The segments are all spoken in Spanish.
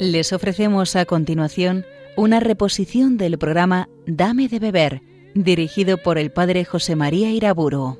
Les ofrecemos a continuación una reposición del programa Dame de beber, dirigido por el Padre José María Iraburu.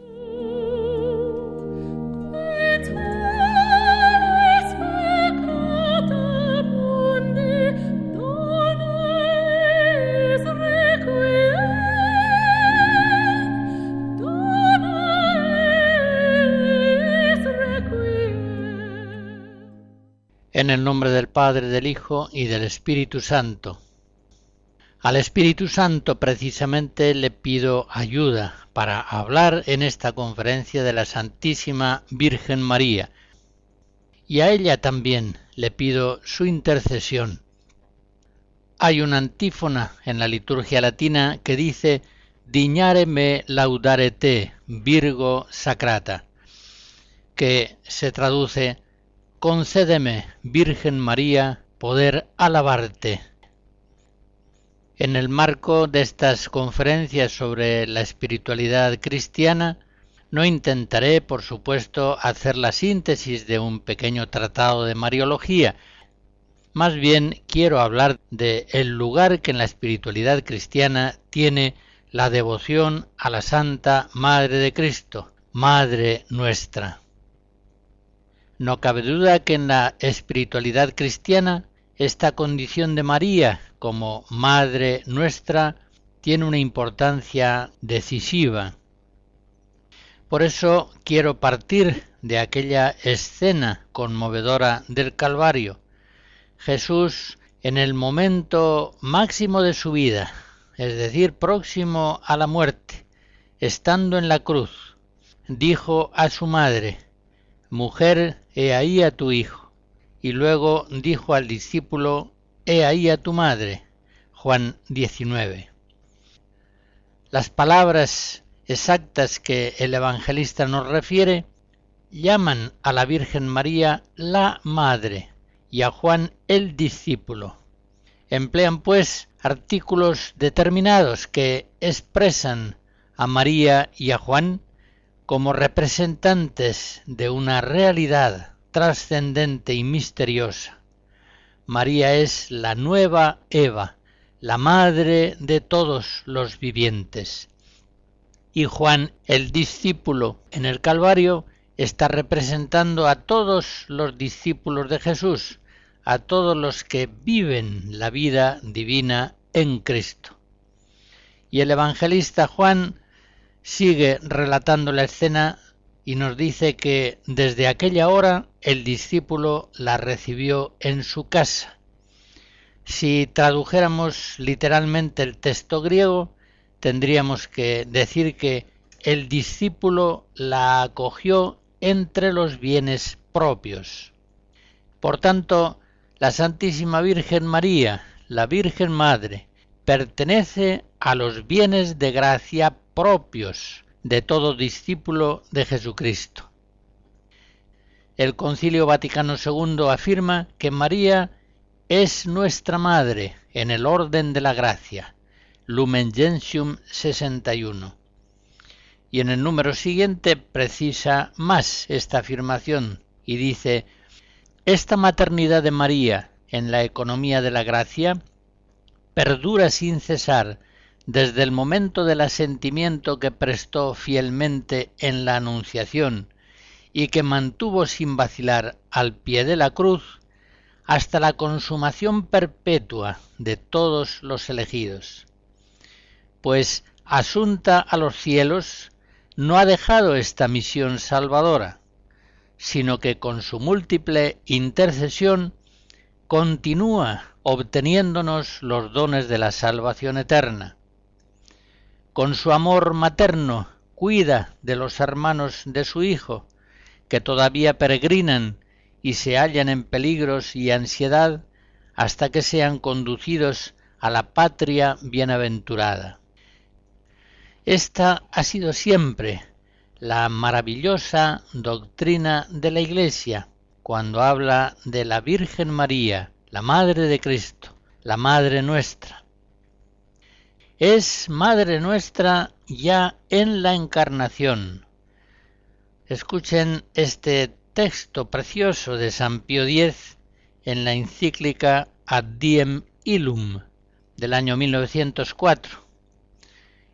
En el nombre del Padre, del Hijo y del Espíritu Santo. Al Espíritu Santo precisamente le pido ayuda para hablar en esta conferencia de la Santísima Virgen María. Y a ella también le pido su intercesión. Hay una antífona en la liturgia latina que dice Dignare me laudare te, Virgo Sacrata, que se traduce Concédeme, Virgen María, poder alabarte. En el marco de estas conferencias sobre la espiritualidad cristiana, no intentaré, por supuesto, hacer la síntesis de un pequeño tratado de Mariología. Más bien quiero hablar de el lugar que en la espiritualidad cristiana tiene la devoción a la Santa Madre de Cristo, Madre nuestra. No cabe duda que en la espiritualidad cristiana esta condición de María como Madre nuestra tiene una importancia decisiva. Por eso quiero partir de aquella escena conmovedora del Calvario. Jesús, en el momento máximo de su vida, es decir, próximo a la muerte, estando en la cruz, dijo a su madre: Mujer, he ahí a tu hijo. Y luego dijo al discípulo: He ahí a tu madre. Juan 19. Las palabras exactas que el evangelista nos refiere llaman a la Virgen María la Madre y a Juan el discípulo. Emplean pues artículos determinados que expresan a María y a Juan como representantes de una realidad trascendente y misteriosa. María es la nueva Eva, la madre de todos los vivientes. Y Juan, el discípulo en el Calvario, está representando a todos los discípulos de Jesús, a todos los que viven la vida divina en Cristo. Y el evangelista Juan sigue relatando la escena y nos dice que desde aquella hora el discípulo la recibió en su casa. Si tradujéramos literalmente el texto griego, tendríamos que decir que el discípulo la acogió entre los bienes propios. Por tanto, la Santísima Virgen María, la Virgen Madre, pertenece a los bienes de gracia propios de todo discípulo de Jesucristo. El Concilio Vaticano II afirma que María es nuestra Madre en el orden de la gracia, Lumen Gentium 61. Y en el número siguiente precisa más esta afirmación y dice: esta maternidad de María en la economía de la gracia perdura sin cesar desde el momento del asentimiento que prestó fielmente en la Anunciación y que mantuvo sin vacilar al pie de la cruz, hasta la consumación perpetua de todos los elegidos. Pues, asunta a los cielos, no ha dejado esta misión salvadora, sino que con su múltiple intercesión continúa obteniéndonos los dones de la salvación eterna. Con su amor materno cuida de los hermanos de su Hijo, que todavía peregrinan y se hallan en peligros y ansiedad hasta que sean conducidos a la patria bienaventurada. Esta ha sido siempre la maravillosa doctrina de la Iglesia cuando habla de la Virgen María, la Madre de Cristo, la Madre nuestra. Es Madre nuestra ya en la Encarnación. Escuchen este texto precioso de San Pío X en la encíclica Ad Diem Illum del año 1904.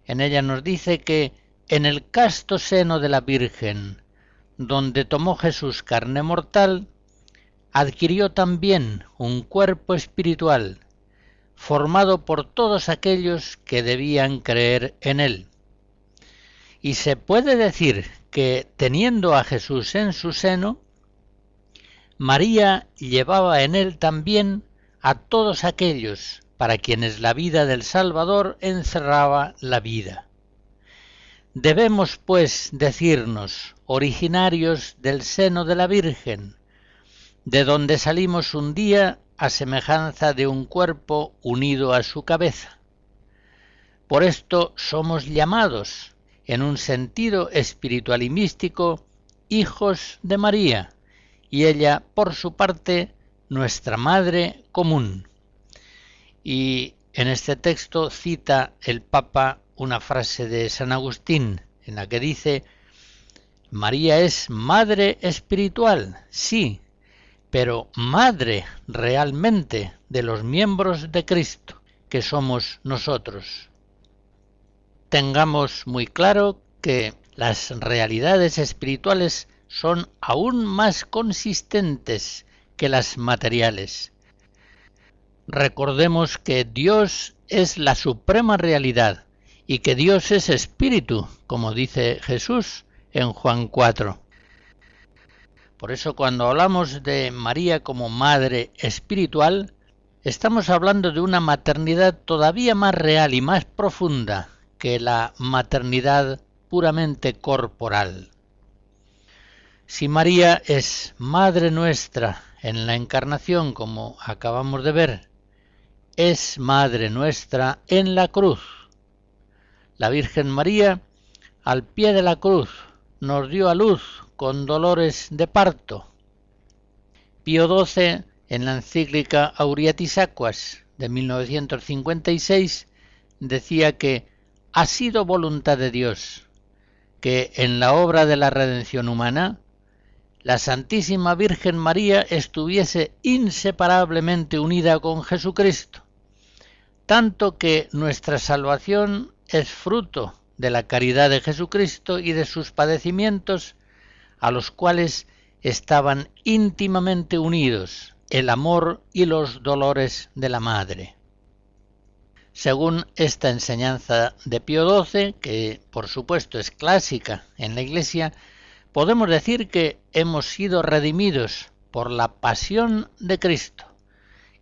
En ella nos dice que en el casto seno de la Virgen, donde tomó Jesús carne mortal, adquirió también un cuerpo espiritual, formado por todos aquellos que debían creer en él. Y se puede decir que, teniendo a Jesús en su seno, María llevaba en él también a todos aquellos para quienes la vida del Salvador encerraba la vida. Debemos, pues, decirnos originarios del seno de la Virgen, de donde salimos un día a semejanza de un cuerpo unido a su cabeza. Por esto somos llamados, en un sentido espiritual y místico, hijos de María, y ella, por su parte, nuestra Madre común. Y en este texto cita el Papa una frase de San Agustín, en la que dice: María es madre espiritual, sí, pero madre realmente de los miembros de Cristo, que somos nosotros. Tengamos muy claro que las realidades espirituales son aún más consistentes que las materiales. Recordemos que Dios es la suprema realidad y que Dios es espíritu, como dice Jesús en Juan 4. Por eso, cuando hablamos de María como madre espiritual, estamos hablando de una maternidad todavía más real y más profunda que la maternidad puramente corporal. Si María es Madre nuestra en la Encarnación, como acabamos de ver, es Madre nuestra en la cruz. La Virgen María, al pie de la cruz, nos dio a luz con dolores de parto. Pío XII, en la encíclica Auriatis Aquas de 1956, decía que ha sido voluntad de Dios que en la obra de la redención humana la Santísima Virgen María estuviese inseparablemente unida con Jesucristo, tanto que nuestra salvación es fruto de la caridad de Jesucristo y de sus padecimientos, a los cuales estaban íntimamente unidos el amor y los dolores de la Madre. Según esta enseñanza de Pío XII, que por supuesto es clásica en la Iglesia, podemos decir que hemos sido redimidos por la pasión de Cristo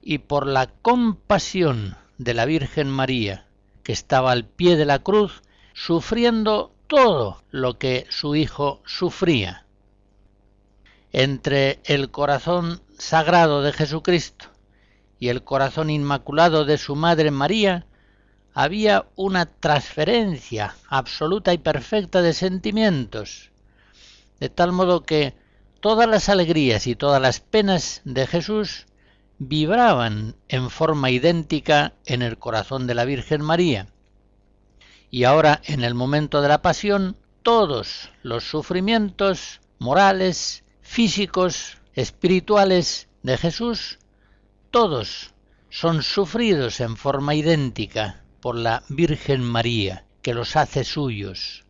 y por la compasión de la Virgen María, que estaba al pie de la cruz sufriendo todo lo que su Hijo sufría. Entre el corazón sagrado de Jesucristo y el corazón inmaculado de su Madre María había una transferencia absoluta y perfecta de sentimientos, de tal modo que todas las alegrías y todas las penas de Jesús vibraban en forma idéntica en el corazón de la Virgen María. Y ahora, en el momento de la pasión, todos los sufrimientos morales, físicos, espirituales de Jesús, todos son sufridos en forma idéntica por la Virgen María, que los hace suyos.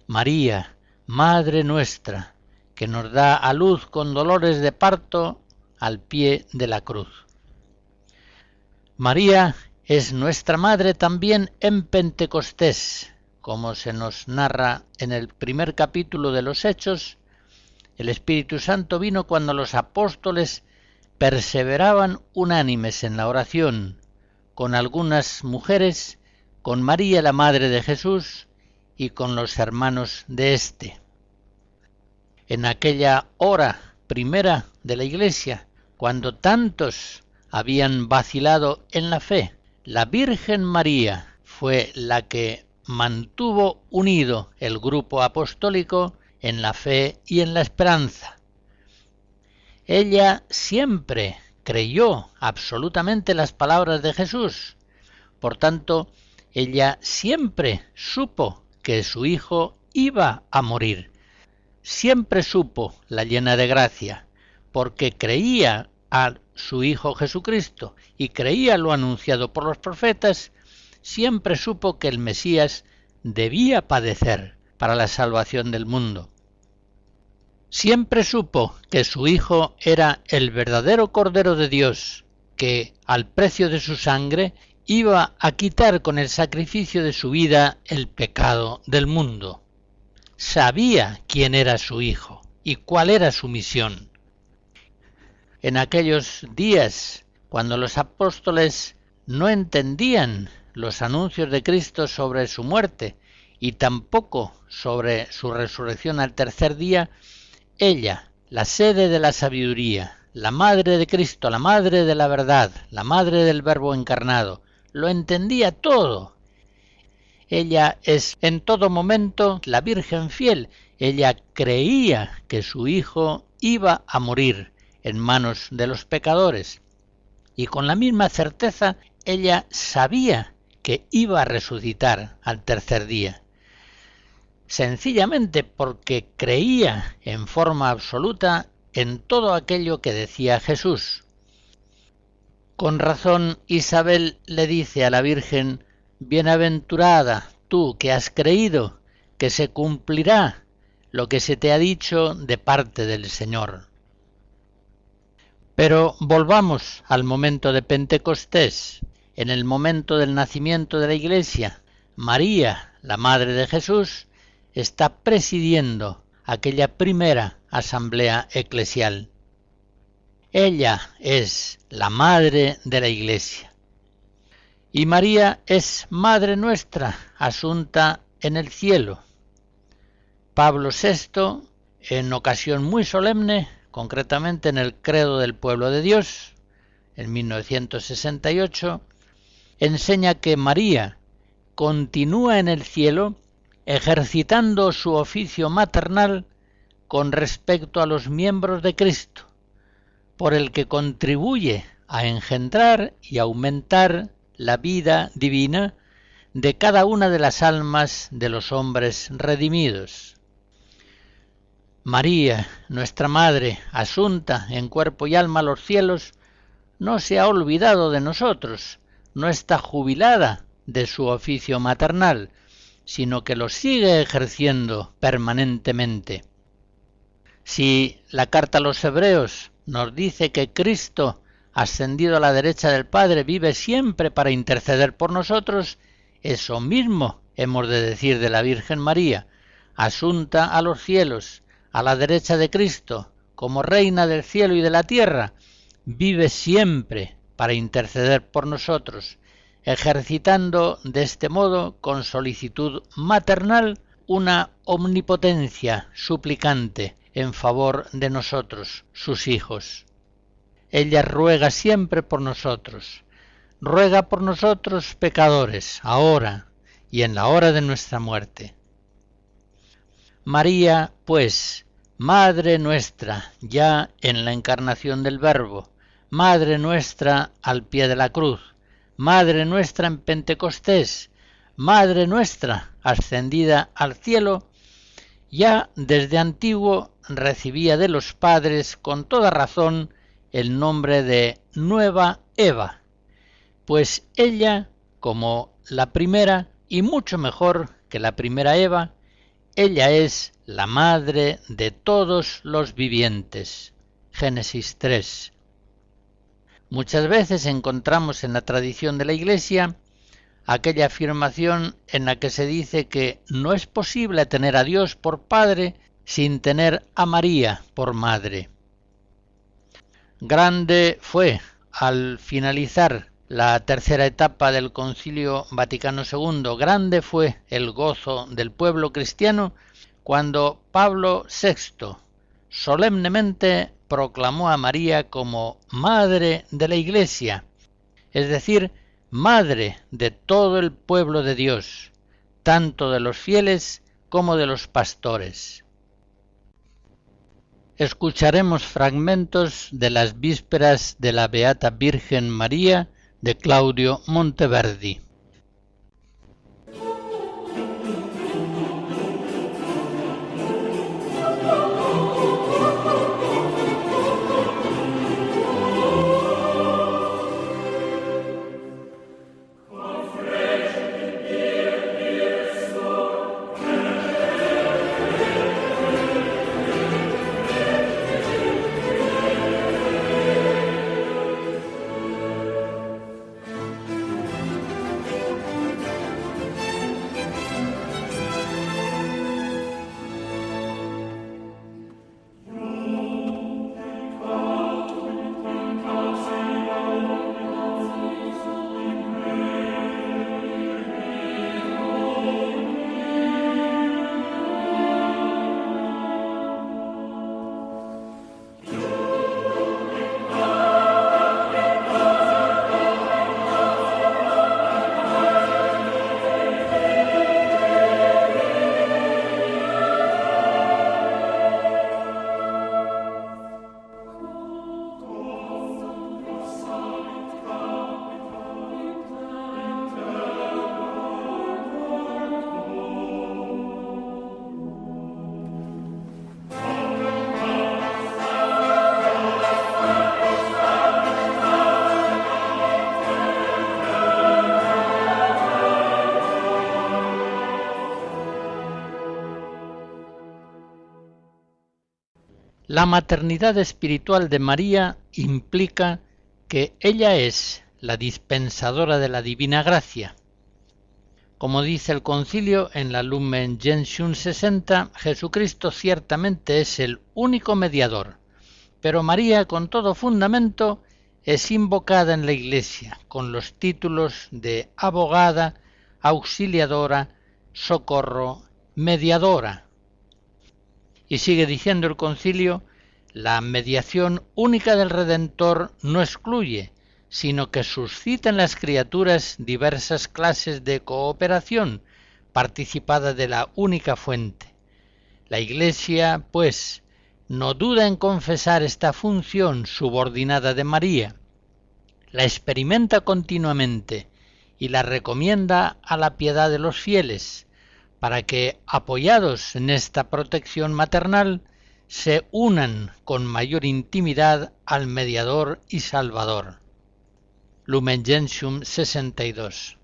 María, Madre nuestra, que nos da a luz con dolores de parto al pie de la cruz. María es nuestra Madre también en Pentecostés, como se nos narra en el primer capítulo de los Hechos. El Espíritu Santo vino cuando los apóstoles perseveraban unánimes en la oración, con algunas mujeres, con María la Madre de Jesús y con los hermanos de éste. En aquella hora primera de la Iglesia, cuando tantos habían vacilado en la fe, la Virgen María fue la que mantuvo unido el grupo apostólico en la fe y en la esperanza. Ella siempre creyó absolutamente las palabras de Jesús. Por tanto, ella siempre supo que su Hijo iba a morir. Siempre supo la llena de gracia, porque creía a su Hijo Jesucristo y creía lo anunciado por los profetas, siempre supo que el Mesías debía padecer para la salvación del mundo. Siempre supo que su Hijo era el verdadero Cordero de Dios, que al precio de su sangre iba a quitar con el sacrificio de su vida el pecado del mundo. Sabía quién era su Hijo y cuál era su misión. En aquellos días, cuando los apóstoles no entendían los anuncios de Cristo sobre su muerte y tampoco sobre su resurrección al tercer día, ella, la sede de la sabiduría, la madre de Cristo, la madre de la verdad, la madre del Verbo encarnado, lo entendía todo. Ella es en todo momento la Virgen fiel. Ella creía que su Hijo iba a morir en manos de los pecadores. Y con la misma certeza, ella sabía que iba a resucitar al tercer día. Sencillamente porque creía en forma absoluta en todo aquello que decía Jesús. Con razón, Isabel le dice a la Virgen: «Bienaventurada tú que has creído, que se cumplirá lo que se te ha dicho de parte del Señor». Pero volvamos al momento de Pentecostés. En el momento del nacimiento de la Iglesia, María, la Madre de Jesús, está presidiendo aquella primera asamblea eclesial. Ella es la Madre de la Iglesia. Y María es Madre nuestra, asunta en el cielo. Pablo VI, en ocasión muy solemne, concretamente en el Credo del Pueblo de Dios, en 1968, enseña que María continúa en el cielo ejercitando su oficio maternal con respecto a los miembros de Cristo, por el que contribuye a engendrar y aumentar la vida divina de cada una de las almas de los hombres redimidos. María, nuestra Madre, asunta en cuerpo y alma a los cielos, no se ha olvidado de nosotros, no está jubilada de su oficio maternal, sino que lo sigue ejerciendo permanentemente. Si la carta a los Hebreos nos dice que Cristo, ascendido a la derecha del Padre, vive siempre para interceder por nosotros, eso mismo hemos de decir de la Virgen María, asunta a los cielos, a la derecha de Cristo, como reina del cielo y de la tierra, vive siempre para interceder por nosotros, ejercitando de este modo, con solicitud maternal, una omnipotencia suplicante en favor de nosotros, sus hijos. Ella ruega siempre por nosotros, ruega por nosotros pecadores, ahora y en la hora de nuestra muerte. María, pues, Madre nuestra, ya en la encarnación del Verbo, Madre nuestra al pie de la cruz, Madre nuestra en Pentecostés, Madre nuestra ascendida al cielo, ya desde antiguo recibía de los padres con toda razón el nombre de Nueva Eva, pues ella, como la primera y mucho mejor que la primera Eva, ella es la madre de todos los vivientes. Génesis 3. Muchas veces encontramos en la tradición de la Iglesia aquella afirmación en la que se dice que no es posible tener a Dios por Padre sin tener a María por Madre. Grande fue, al finalizar la tercera etapa del Concilio Vaticano II, grande fue el gozo del pueblo cristiano cuando Pablo VI solemnemente proclamó a María como Madre de la Iglesia, es decir, Madre de todo el pueblo de Dios, tanto de los fieles como de los pastores. Escucharemos fragmentos de las vísperas de la Beata Virgen María de Claudio Monteverdi. La maternidad espiritual de María implica que ella es la dispensadora de la divina gracia. Como dice el concilio en la Lumen Gentium 60, Jesucristo ciertamente es el único mediador, pero María, con todo fundamento, es invocada en la Iglesia con los títulos de abogada, auxiliadora, socorro, mediadora. Y sigue diciendo el concilio, la mediación única del Redentor no excluye, sino que suscita en las criaturas diversas clases de cooperación, participada de la única fuente. La Iglesia, pues, no duda en confesar esta función subordinada de María, la experimenta continuamente y la recomienda a la piedad de los fieles, para que, apoyados en esta protección maternal, se unan con mayor intimidad al Mediador y Salvador. Lumen Gentium 62.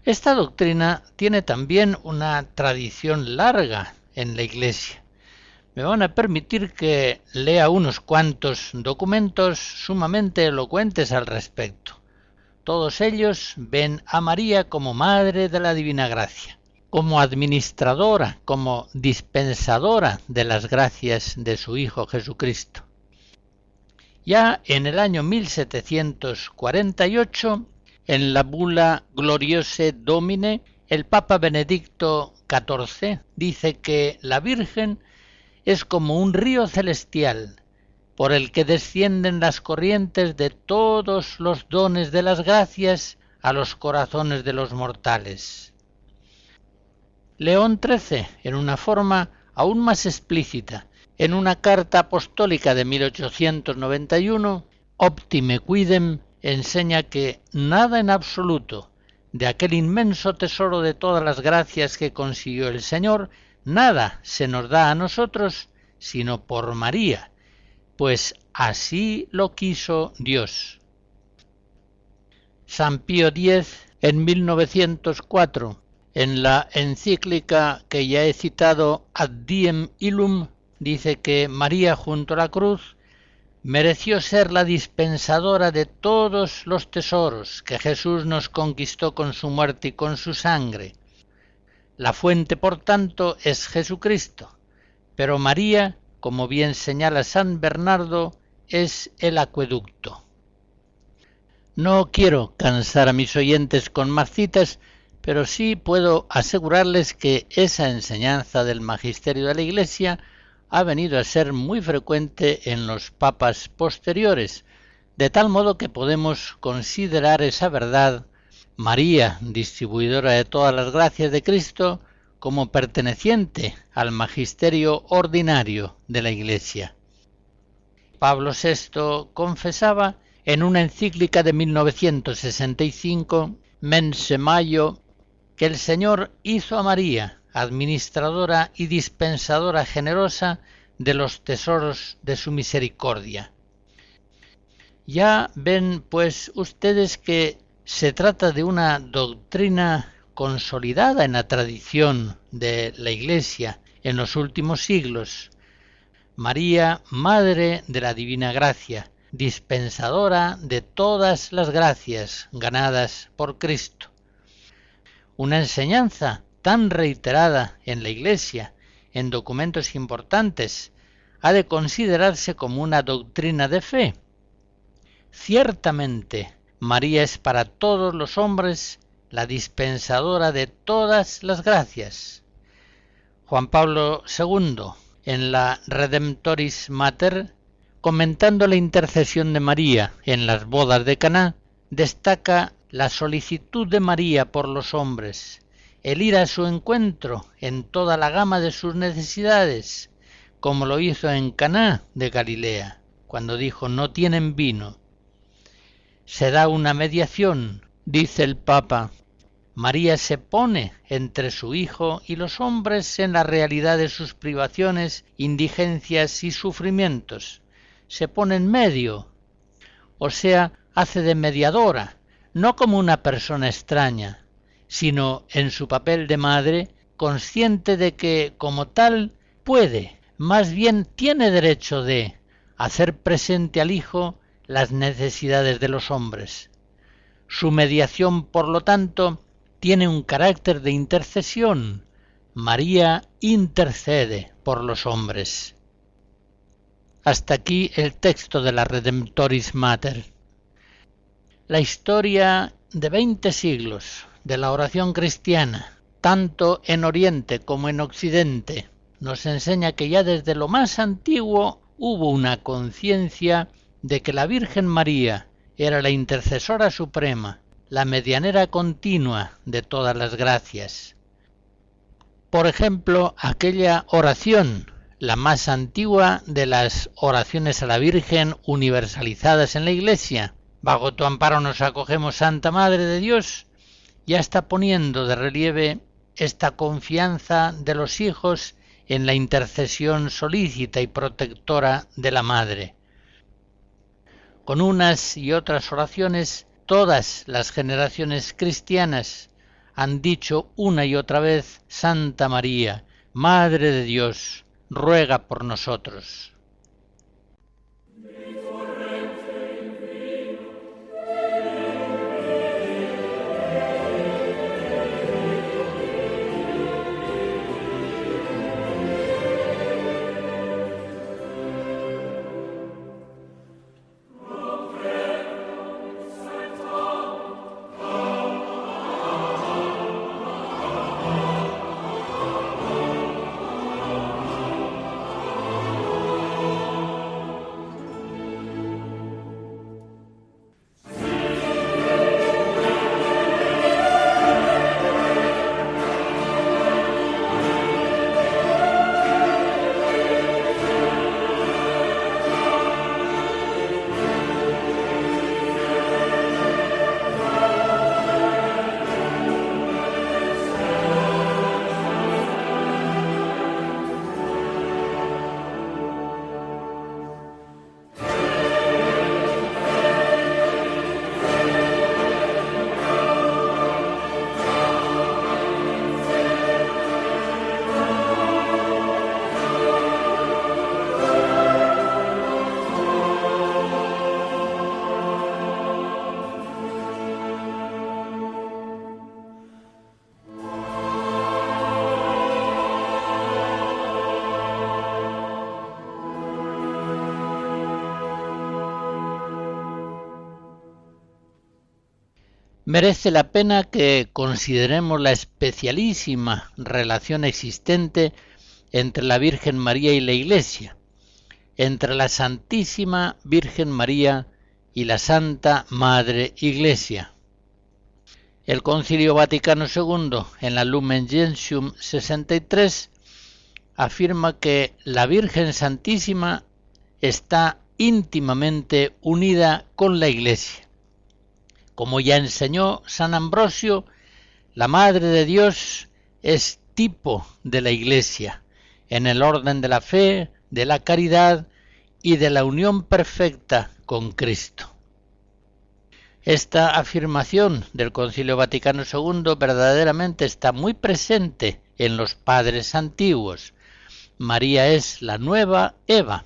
Esta doctrina tiene también una tradición larga en la Iglesia. Me van a permitir que lea unos cuantos documentos sumamente elocuentes al respecto. Todos ellos ven a María como Madre de la Divina Gracia, como administradora, como dispensadora de las gracias de su Hijo Jesucristo. Ya en el año 1748, en la bula Gloriose Domine, el Papa Benedicto XIV dice que la Virgen es como un río celestial, por el que descienden las corrientes de todos los dones de las gracias a los corazones de los mortales. León XIII, en una forma aún más explícita, en una carta apostólica de 1891, Optime Quidem, enseña que nada en absoluto de aquel inmenso tesoro de todas las gracias que consiguió el Señor, nada se nos da a nosotros sino por María, pues así lo quiso Dios. San Pío X, en 1904, en la encíclica que ya he citado, Ad Diem Illum, dice que María junto a la cruz mereció ser la dispensadora de todos los tesoros que Jesús nos conquistó con su muerte y con su sangre. La fuente, por tanto, es Jesucristo, pero María, como bien señala San Bernardo, es el acueducto. No quiero cansar a mis oyentes con más citas, pero sí puedo asegurarles que esa enseñanza del magisterio de la Iglesia ha venido a ser muy frecuente en los papas posteriores, de tal modo que podemos considerar esa verdad, María, distribuidora de todas las gracias de Cristo, como perteneciente al magisterio ordinario de la Iglesia. Pablo VI confesaba en una encíclica de 1965, Mense Maio, que el Señor hizo a María administradora y dispensadora generosa de los tesoros de su misericordia. Ya ven, pues, ustedes que se trata de una doctrina consolidada en la tradición de la Iglesia en los últimos siglos. María, Madre de la Divina Gracia, dispensadora de todas las gracias ganadas por Cristo. Una enseñanza tan reiterada en la Iglesia, en documentos importantes, ha de considerarse como una doctrina de fe. Ciertamente, María es para todos los hombres la dispensadora de todas las gracias. Juan Pablo II, en la Redemptoris Mater, comentando la intercesión de María en las bodas de Caná, destaca la solicitud de María por los hombres, el ir a su encuentro en toda la gama de sus necesidades, como lo hizo en Caná de Galilea, cuando dijo: no tienen vino. Se da una mediación, dice el Papa. María se pone entre su Hijo y los hombres en la realidad de sus privaciones, indigencias y sufrimientos. Se pone en medio, o sea, hace de mediadora, no como una persona extraña, sino en su papel de madre, consciente de que, como tal, puede más bien tiene derecho de hacer presente al Hijo las necesidades de los hombres. Su mediación, por lo tanto, tiene un carácter de intercesión. María intercede por los hombres. Hasta aquí el texto de la Redemptoris Mater. La historia de 20 siglos de la oración cristiana, tanto en Oriente como en Occidente, nos enseña que ya desde lo más antiguo hubo una conciencia de que la Virgen María era la intercesora suprema, la medianera continua de todas las gracias. Por ejemplo, aquella oración, la más antigua de las oraciones a la Virgen universalizadas en la Iglesia, bajo tu amparo nos acogemos, Santa Madre de Dios, ya está poniendo de relieve esta confianza de los hijos en la intercesión solícita y protectora de la Madre. Con unas y otras oraciones, todas las generaciones cristianas han dicho una y otra vez: Santa María, Madre de Dios, ruega por nosotros. Merece la pena que consideremos la especialísima relación existente entre la Virgen María y la Iglesia, entre la Santísima Virgen María y la Santa Madre Iglesia. El Concilio Vaticano II, en la Lumen Gentium 63, afirma que la Virgen Santísima está íntimamente unida con la Iglesia. Como ya enseñó San Ambrosio, la Madre de Dios es tipo de la Iglesia, en el orden de la fe, de la caridad y de la unión perfecta con Cristo. Esta afirmación del Concilio Vaticano II verdaderamente está muy presente en los padres antiguos. María es la nueva Eva,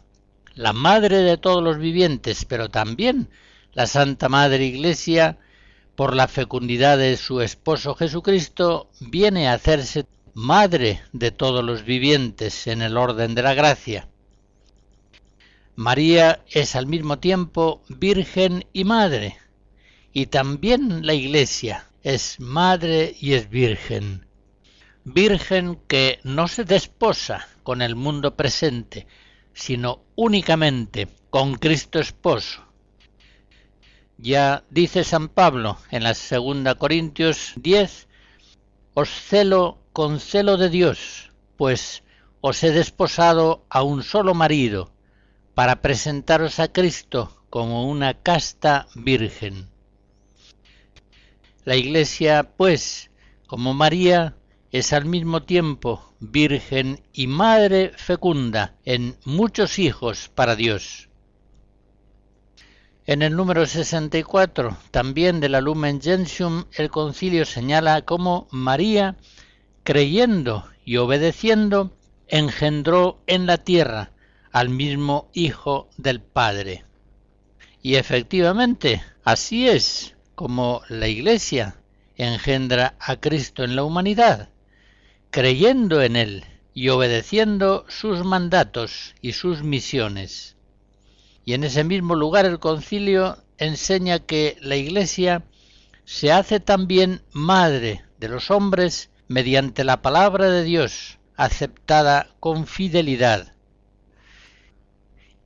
la madre de todos los vivientes, pero también la Santa Madre Iglesia, por la fecundidad de su esposo Jesucristo, viene a hacerse madre de todos los vivientes en el orden de la gracia. María es al mismo tiempo virgen y madre, y también la Iglesia es madre y es virgen. Virgen que no se desposa con el mundo presente, sino únicamente con Cristo esposo. Ya dice San Pablo en la 2 Corintios 10, os celo con celo de Dios, pues os he desposado a un solo marido, para presentaros a Cristo como una casta virgen. La Iglesia, pues, como María, es al mismo tiempo virgen y madre fecunda en muchos hijos para Dios. En el número 64, también de la Lumen Gentium, el concilio señala cómo María, creyendo y obedeciendo, engendró en la tierra al mismo Hijo del Padre. Y efectivamente, así es como la Iglesia engendra a Cristo en la humanidad, creyendo en Él y obedeciendo sus mandatos y sus misiones. Y en ese mismo lugar el Concilio enseña que la Iglesia se hace también madre de los hombres mediante la palabra de Dios, aceptada con fidelidad.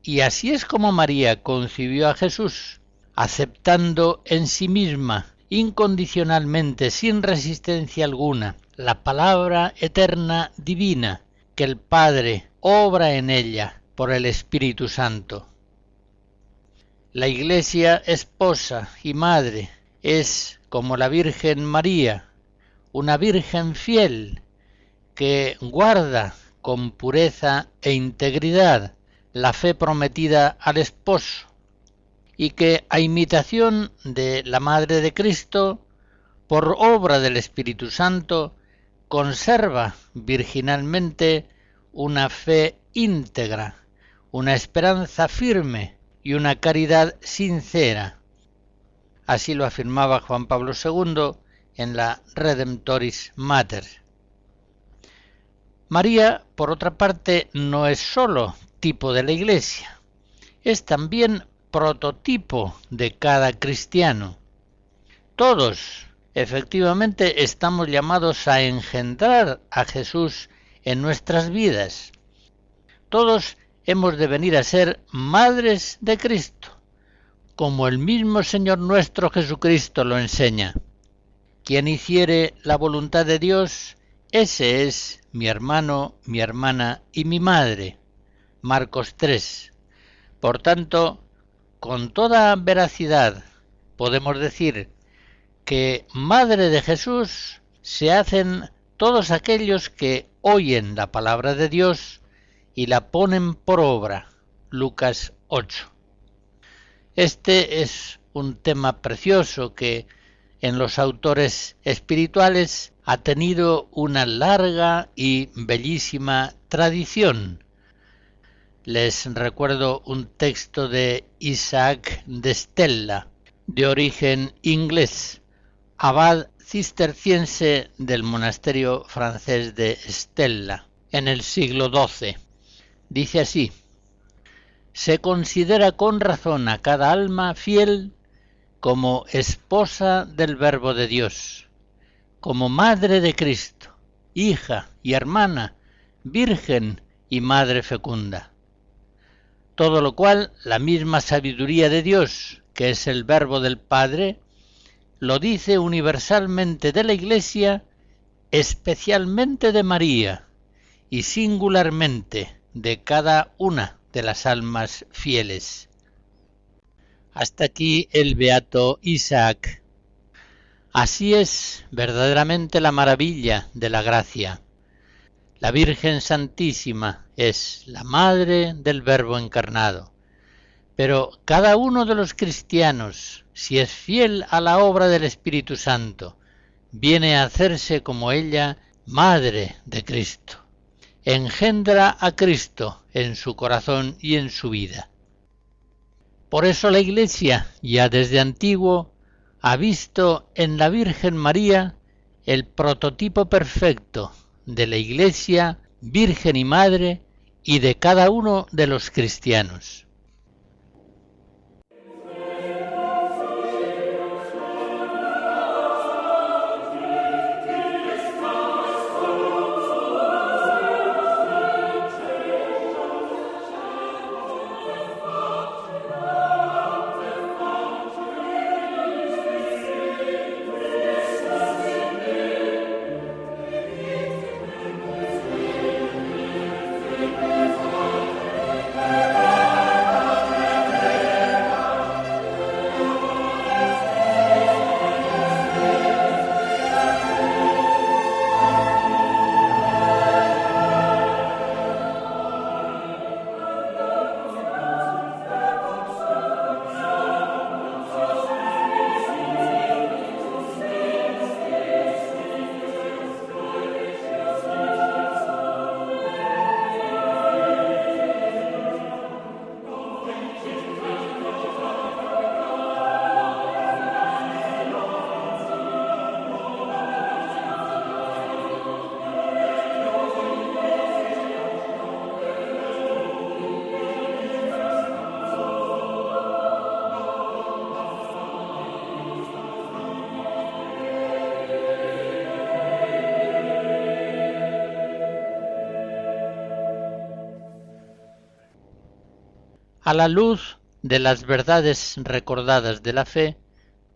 Y así es como María concibió a Jesús, aceptando en sí misma, incondicionalmente, sin resistencia alguna, la palabra eterna divina que el Padre obra en ella por el Espíritu Santo. La Iglesia esposa y madre es como la Virgen María, una Virgen fiel que guarda con pureza e integridad la fe prometida al esposo y que, a imitación de la Madre de Cristo, por obra del Espíritu Santo, conserva virginalmente una fe íntegra, una esperanza firme y una caridad sincera. Así lo afirmaba Juan Pablo II en la Redemptoris Mater. María, por otra parte, no es sólo tipo de la Iglesia, es también prototipo de cada cristiano. Todos, efectivamente, estamos llamados a engendrar a Jesús en nuestras vidas. Todos hemos de venir a ser madres de Cristo, como el mismo Señor nuestro Jesucristo lo enseña. Quien hiciere la voluntad de Dios, ese es mi hermano, mi hermana y mi madre. Marcos 3. Por tanto, con toda veracidad podemos decir que madre de Jesús se hacen todos aquellos que oyen la palabra de Dios y la ponen por obra. Lucas 8. Este es un tema precioso que en los autores espirituales ha tenido una larga y bellísima tradición. Les recuerdo un texto de Isaac de Stella, de origen inglés, abad cisterciense del monasterio francés de Stella, en el siglo XII. Dice así: se considera con razón a cada alma fiel como esposa del Verbo de Dios, como madre de Cristo, hija y hermana, virgen y madre fecunda. Todo lo cual la misma sabiduría de Dios, que es el Verbo del Padre, lo dice universalmente de la Iglesia, especialmente de María y singularmente de cada una de las almas fieles. Hasta aquí el beato Isaac. Así es verdaderamente la maravilla de la gracia. La Virgen Santísima es la Madre del Verbo encarnado. Pero cada uno de los cristianos, si es fiel a la obra del Espíritu Santo, viene a hacerse como ella, Madre de Cristo. Engendra a Cristo en su corazón y en su vida. Por eso la Iglesia, ya desde antiguo, ha visto en la Virgen María el prototipo perfecto de la Iglesia, Virgen y Madre, y de cada uno de los cristianos. A la luz de las verdades recordadas de la fe,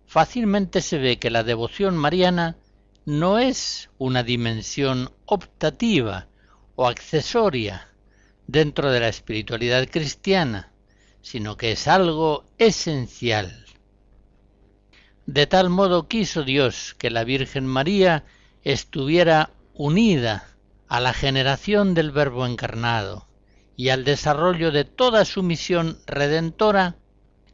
fácilmente se ve que la devoción mariana no es una dimensión optativa o accesoria dentro de la espiritualidad cristiana, sino que es algo esencial. De tal modo quiso Dios que la Virgen María estuviera unida a la generación del Verbo encarnado y al desarrollo de toda su misión redentora,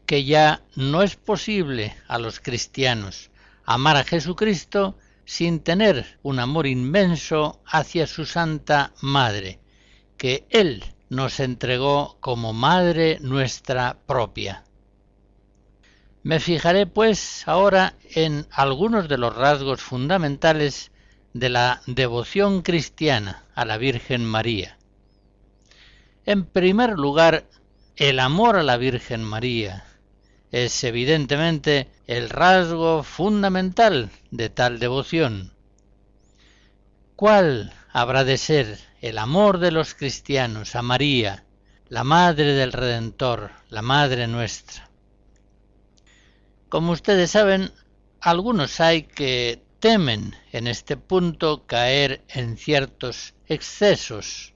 que ya no es posible a los cristianos amar a Jesucristo sin tener un amor inmenso hacia su Santa Madre, que Él nos entregó como Madre nuestra propia. Me fijaré pues ahora en algunos de los rasgos fundamentales de la devoción cristiana a la Virgen María. En primer lugar, el amor a la Virgen María es evidentemente el rasgo fundamental de tal devoción. ¿Cuál habrá de ser el amor de los cristianos a María, la Madre del Redentor, la Madre nuestra? Como ustedes saben, algunos hay que temen en este punto caer en ciertos excesos.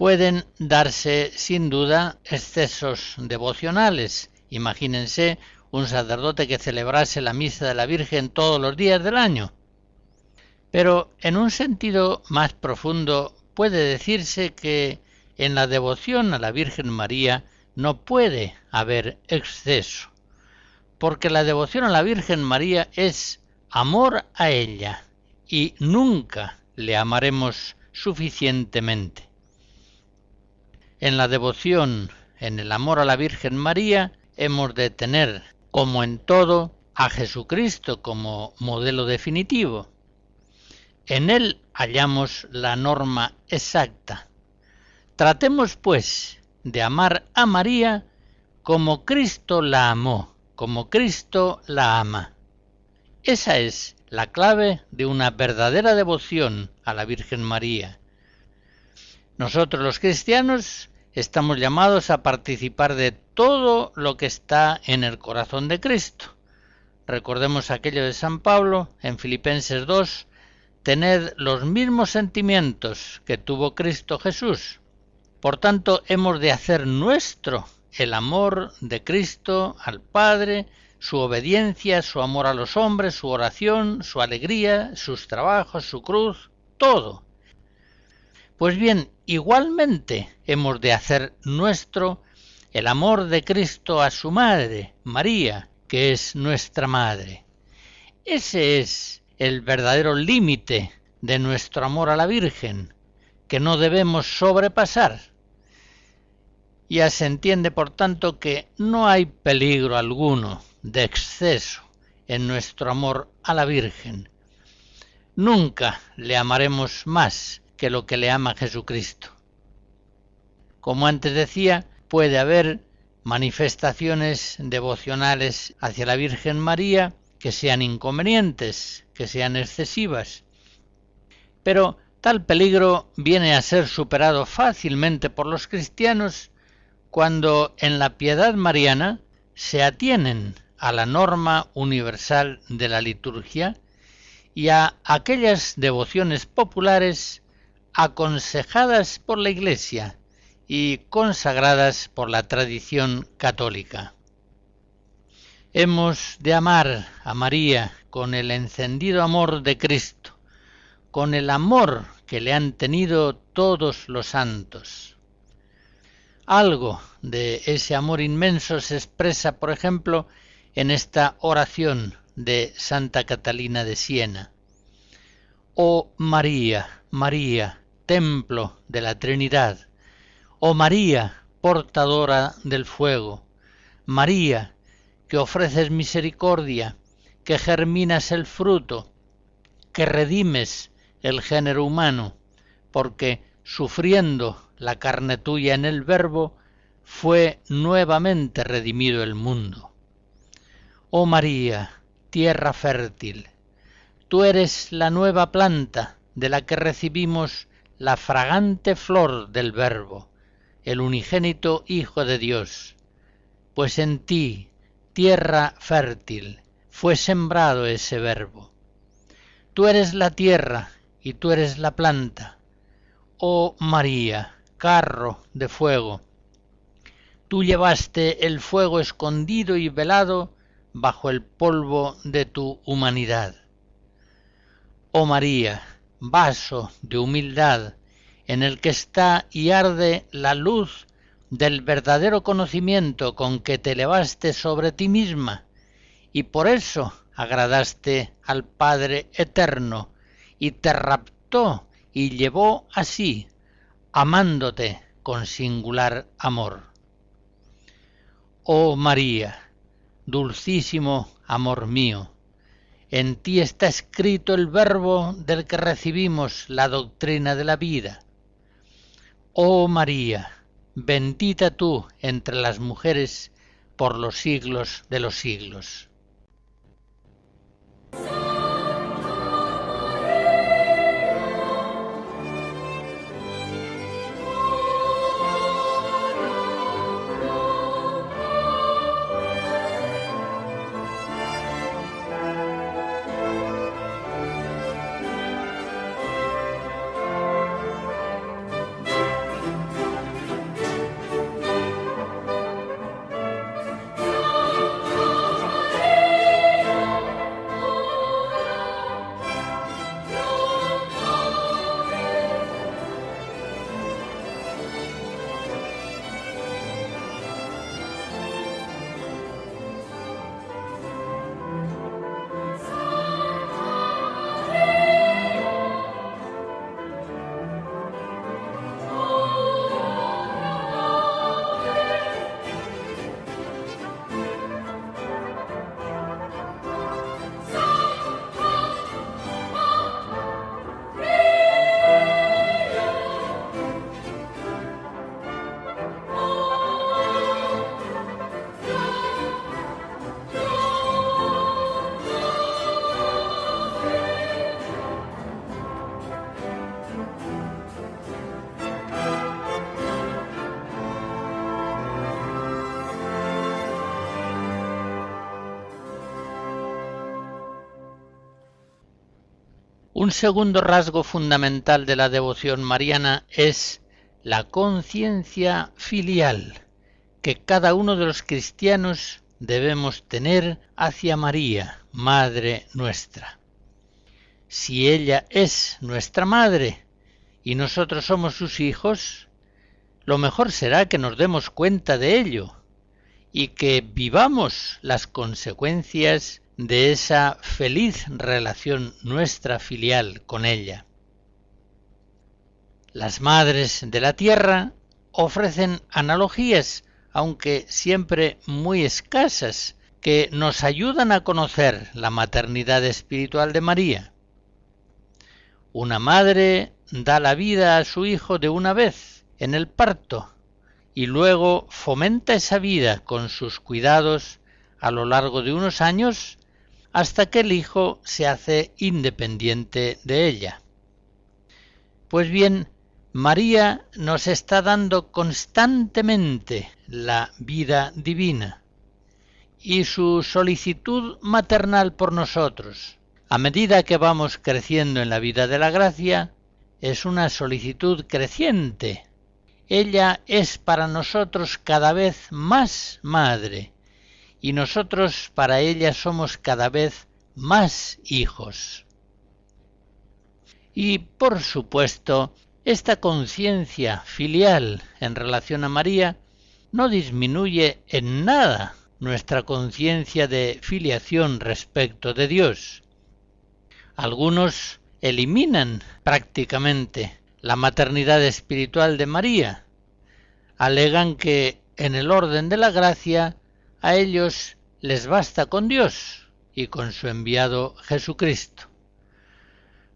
Pueden darse, sin duda, excesos devocionales. Imagínense un sacerdote que celebrase la misa de la Virgen todos los días del año. Pero en un sentido más profundo puede decirse que en la devoción a la Virgen María no puede haber exceso, porque la devoción a la Virgen María es amor a ella y nunca le amaremos suficientemente. En la devoción, en el amor a la Virgen María, hemos de tener, como en todo, a Jesucristo como modelo definitivo. En Él hallamos la norma exacta. Tratemos, pues, de amar a María como Cristo la amó, como Cristo la ama. Esa es la clave de una verdadera devoción a la Virgen María. Nosotros los cristianos estamos llamados a participar de todo lo que está en el corazón de Cristo. Recordemos aquello de San Pablo en Filipenses 2, tened los mismos sentimientos que tuvo Cristo Jesús. Por tanto, hemos de hacer nuestro el amor de Cristo al Padre, su obediencia, su amor a los hombres, su oración, su alegría, sus trabajos, su cruz, todo. Pues bien, igualmente hemos de hacer nuestro el amor de Cristo a su Madre, María, que es nuestra Madre. Ese es el verdadero límite de nuestro amor a la Virgen, que no debemos sobrepasar. Ya se entiende, por tanto, que no hay peligro alguno de exceso en nuestro amor a la Virgen. Nunca le amaremos más que lo que le ama Jesucristo. Como antes decía, puede haber manifestaciones devocionales hacia la Virgen María que sean inconvenientes, que sean excesivas. Pero tal peligro viene a ser superado fácilmente por los cristianos cuando en la piedad mariana se atienen a la norma universal de la liturgia y a aquellas devociones populares aconsejadas por la Iglesia y consagradas por la tradición católica. Hemos de amar a María con el encendido amor de Cristo, con el amor que le han tenido todos los santos. Algo de ese amor inmenso se expresa, por ejemplo, en esta oración de Santa Catalina de Siena. Oh María, María, templo de la Trinidad, oh María, portadora del fuego, María, que ofreces misericordia, que germinas el fruto, que redimes el género humano, porque sufriendo la carne tuya en el Verbo, fue nuevamente redimido el mundo. Oh María, tierra fértil, tú eres la nueva planta de la que recibimos la fragante flor del Verbo, el unigénito Hijo de Dios, pues en ti, tierra fértil, fue sembrado ese Verbo. Tú eres la tierra y tú eres la planta. Oh María, carro de fuego, tú llevaste el fuego escondido y velado bajo el polvo de tu humanidad. Oh María, vaso de humildad, en el que está y arde la luz del verdadero conocimiento con que te elevaste sobre ti misma, y por eso agradaste al Padre Eterno, y te raptó y llevó así, amándote con singular amor. Oh María, dulcísimo amor mío, en ti está escrito el Verbo del que recibimos la doctrina de la vida. Oh María, bendita tú entre las mujeres por los siglos de los siglos. Un segundo rasgo fundamental de la devoción mariana es la conciencia filial que cada uno de los cristianos debemos tener hacia María, Madre nuestra. Si ella es nuestra Madre y nosotros somos sus hijos, lo mejor será que nos demos cuenta de ello y que vivamos las consecuencias de esa feliz relación nuestra filial con ella. Las madres de la tierra ofrecen analogías, aunque siempre muy escasas, que nos ayudan a conocer la maternidad espiritual de María. Una madre da la vida a su hijo de una vez, en el parto, y luego fomenta esa vida con sus cuidados a lo largo de unos años hasta que el hijo se hace independiente de ella. Pues bien, María nos está dando constantemente la vida divina y su solicitud maternal por nosotros, a medida que vamos creciendo en la vida de la gracia, es una solicitud creciente. Ella es para nosotros cada vez más madre, y nosotros para ella somos cada vez más hijos. Y, por supuesto, esta conciencia filial en relación a María no disminuye en nada nuestra conciencia de filiación respecto de Dios. Algunos eliminan prácticamente la maternidad espiritual de María. Alegan que en el orden de la gracia a ellos les basta con Dios y con su enviado Jesucristo.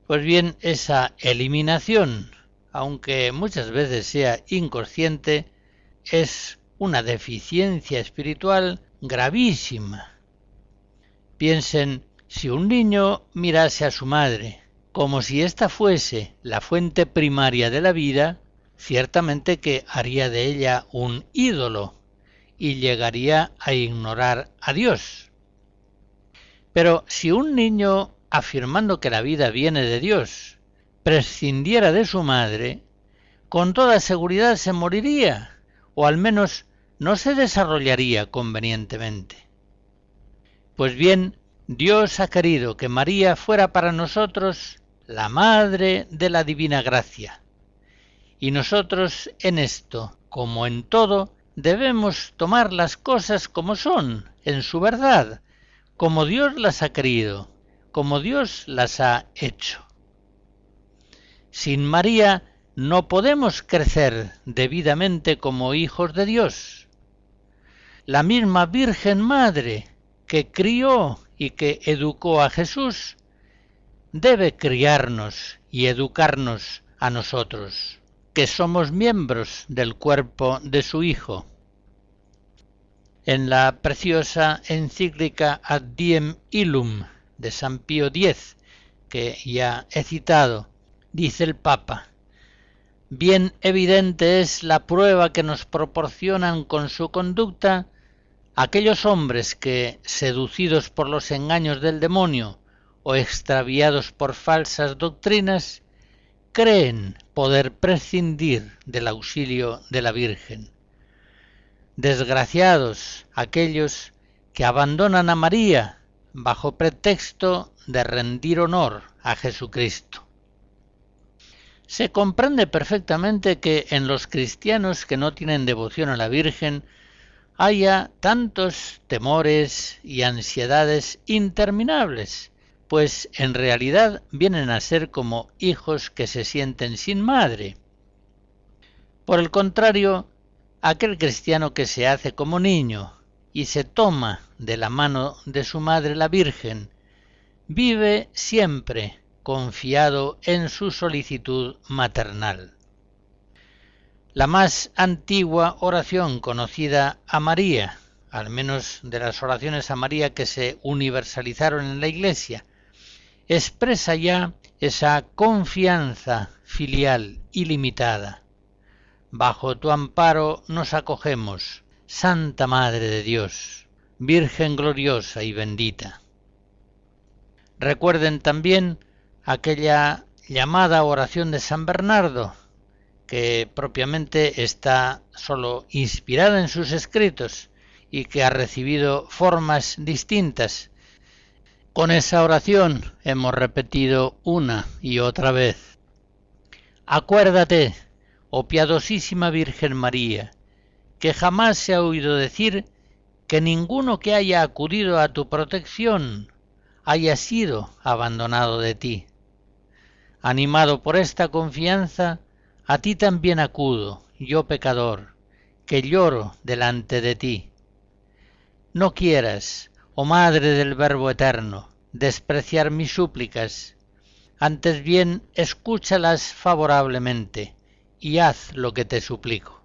Pues bien, esa eliminación, aunque muchas veces sea inconsciente, es una deficiencia espiritual gravísima. Piensen, si un niño mirase a su madre como si ésta fuese la fuente primaria de la vida, ciertamente que haría de ella un ídolo y llegaría a ignorar a Dios. Pero si un niño, afirmando que la vida viene de Dios, prescindiera de su madre, con toda seguridad se moriría, o al menos no se desarrollaría convenientemente. Pues bien, Dios ha querido que María fuera para nosotros la Madre de la Divina Gracia. Y nosotros en esto, como en todo, debemos tomar las cosas como son, en su verdad, como Dios las ha querido, como Dios las ha hecho. Sin María no podemos crecer debidamente como hijos de Dios. La misma Virgen Madre que crió y que educó a Jesús debe criarnos y educarnos a nosotros, que somos miembros del cuerpo de su Hijo. En la preciosa encíclica Ad Diem Illum de San Pío X, que ya he citado, dice el Papa: bien evidente es la prueba que nos proporcionan con su conducta aquellos hombres que, seducidos por los engaños del demonio o extraviados por falsas doctrinas, creen poder prescindir del auxilio de la Virgen. Desgraciados aquellos que abandonan a María bajo pretexto de rendir honor a Jesucristo. Se comprende perfectamente que en los cristianos que no tienen devoción a la Virgen haya tantos temores y ansiedades interminables, pues en realidad vienen a ser como hijos que se sienten sin madre. Por el contrario, aquel cristiano que se hace como niño y se toma de la mano de su madre la Virgen, vive siempre confiado en su solicitud maternal. La más antigua oración conocida a María, al menos de las oraciones a María que se universalizaron en la Iglesia, expresa ya esa confianza filial ilimitada. Bajo tu amparo nos acogemos, Santa Madre de Dios, Virgen gloriosa y bendita. Recuerden también aquella llamada oración de San Bernardo, que propiamente está solo inspirada en sus escritos y que ha recibido formas distintas. Con esa oración hemos repetido una y otra vez: acuérdate, oh piadosísima Virgen María, que jamás se ha oído decir que ninguno que haya acudido a tu protección haya sido abandonado de ti. Animado por esta confianza, a ti también acudo, yo pecador, que lloro delante de ti. No quieras, oh Madre del Verbo Eterno, despreciar mis súplicas, antes bien escúchalas favorablemente y haz lo que te suplico.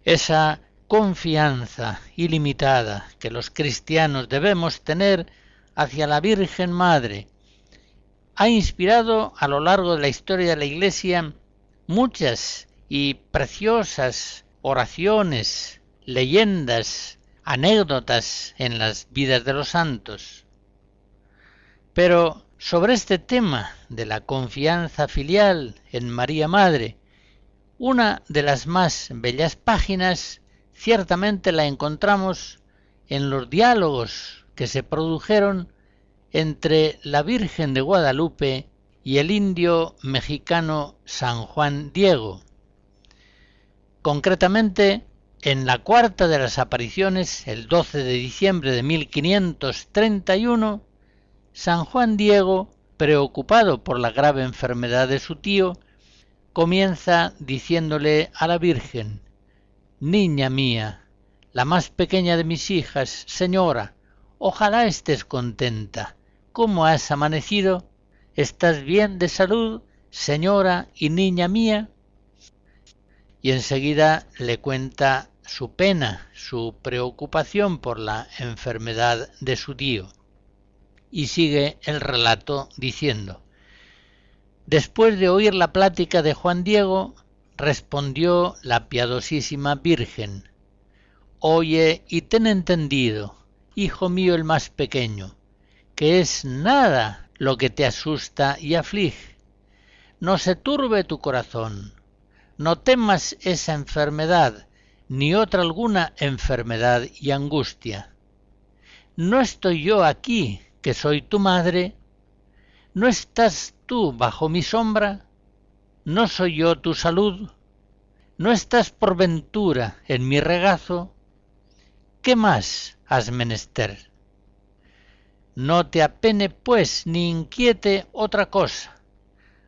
Esa confianza ilimitada que los cristianos debemos tener hacia la Virgen Madre ha inspirado a lo largo de la historia de la Iglesia muchas y preciosas oraciones, leyendas, anécdotas en las vidas de los santos. Pero sobre este tema de la confianza filial en María Madre, una de las más bellas páginas ciertamente la encontramos en los diálogos que se produjeron entre la Virgen de Guadalupe y el indio mexicano San Juan Diego. Concretamente, en la cuarta de las apariciones, el 12 de diciembre de 1531, San Juan Diego, preocupado por la grave enfermedad de su tío, comienza diciéndole a la Virgen: niña mía, la más pequeña de mis hijas, señora, ojalá estés contenta. ¿Cómo has amanecido? ¿Estás bien de salud, señora y niña mía? Y enseguida le cuenta su pena, su preocupación por la enfermedad de su tío. Y sigue el relato diciendo: Después de oír la plática de Juan Diego, respondió la piadosísima Virgen: «Oye y ten entendido, hijo mío el más pequeño, que es nada lo que te asusta y aflige. No se turbe tu corazón, no temas esa enfermedad, ni otra alguna enfermedad y angustia. ¿No estoy yo aquí, que soy tu madre? ¿No estás tú bajo mi sombra? ¿No soy yo tu salud? ¿No estás por ventura en mi regazo? ¿Qué más has menester? No te apene, pues, ni inquiete otra cosa.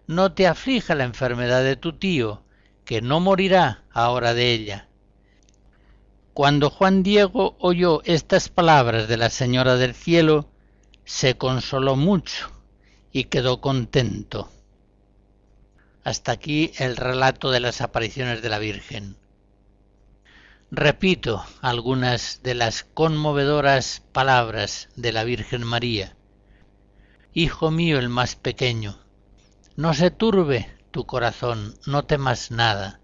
No te aflija la enfermedad de tu tío, que no morirá ahora de ella». Cuando Juan Diego oyó estas palabras de la Señora del Cielo, se consoló mucho y quedó contento. Hasta aquí el relato de las apariciones de la Virgen. Repito algunas de las conmovedoras palabras de la Virgen María. «Hijo mío el más pequeño, no se turbe tu corazón, no temas nada.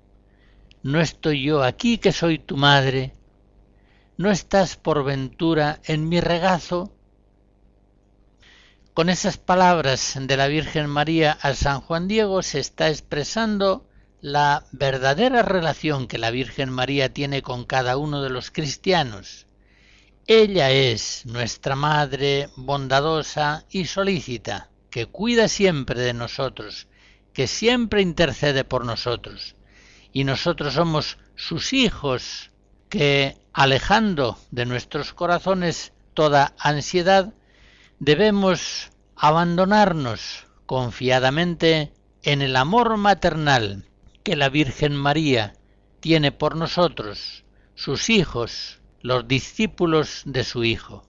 ¿No estoy yo aquí, que soy tu madre? ¿No estás por ventura en mi regazo?». Con esas palabras de la Virgen María a San Juan Diego se está expresando la verdadera relación que la Virgen María tiene con cada uno de los cristianos. Ella es nuestra Madre bondadosa y solícita, que cuida siempre de nosotros, que siempre intercede por nosotros. Y nosotros somos sus hijos, que, alejando de nuestros corazones toda ansiedad, debemos abandonarnos confiadamente en el amor maternal que la Virgen María tiene por nosotros, sus hijos, los discípulos de su Hijo.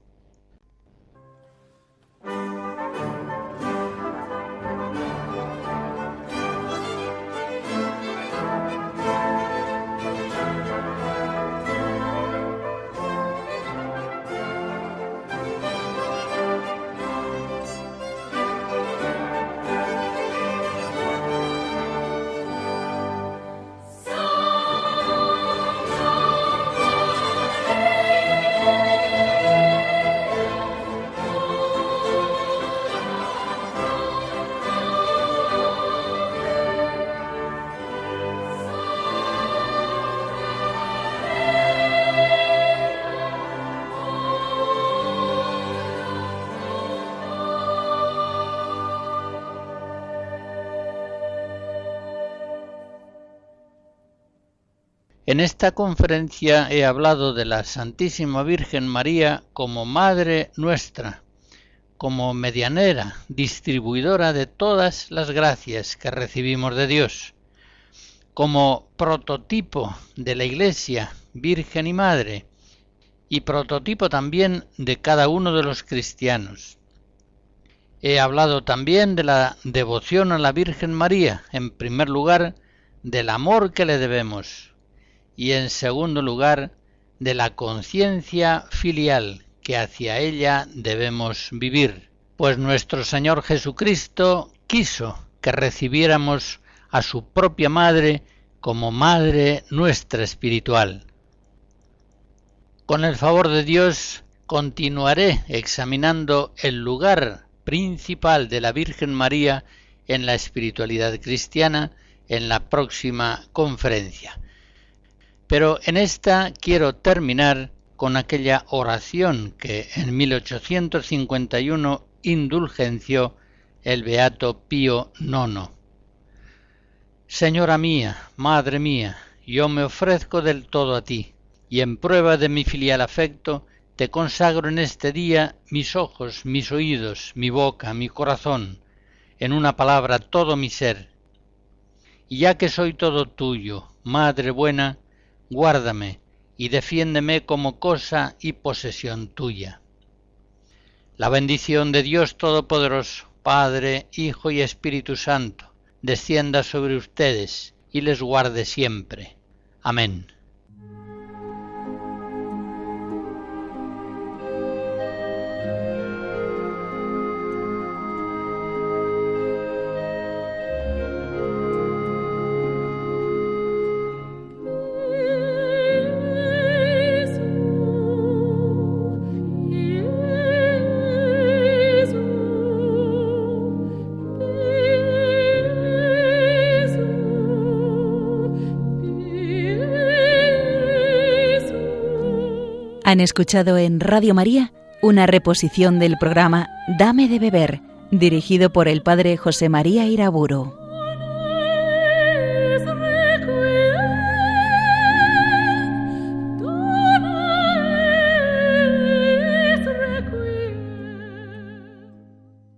En esta conferencia he hablado de la Santísima Virgen María como Madre nuestra, como medianera, distribuidora de todas las gracias que recibimos de Dios, como prototipo de la Iglesia, Virgen y Madre, y prototipo también de cada uno de los cristianos. He hablado también de la devoción a la Virgen María, en primer lugar, del amor que le debemos, y en segundo lugar, de la conciencia filial que hacia ella debemos vivir, pues nuestro Señor Jesucristo quiso que recibiéramos a su propia Madre como Madre nuestra espiritual. Con el favor de Dios, continuaré examinando el lugar principal de la Virgen María en la espiritualidad cristiana en la próxima conferencia. Pero en esta quiero terminar con aquella oración que en 1851 indulgenció el beato Pío IX. Señora mía, Madre mía, yo me ofrezco del todo a ti, y en prueba de mi filial afecto, te consagro en este día mis ojos, mis oídos, mi boca, mi corazón, en una palabra todo mi ser. Y ya que soy todo tuyo, Madre buena, guárdame y defiéndeme como cosa y posesión tuya. La bendición de Dios Todopoderoso, Padre, Hijo y Espíritu Santo, descienda sobre ustedes y les guarde siempre. Amén. Han escuchado en Radio María una reposición del programa Dame de beber, dirigido por el padre José María Iraburu.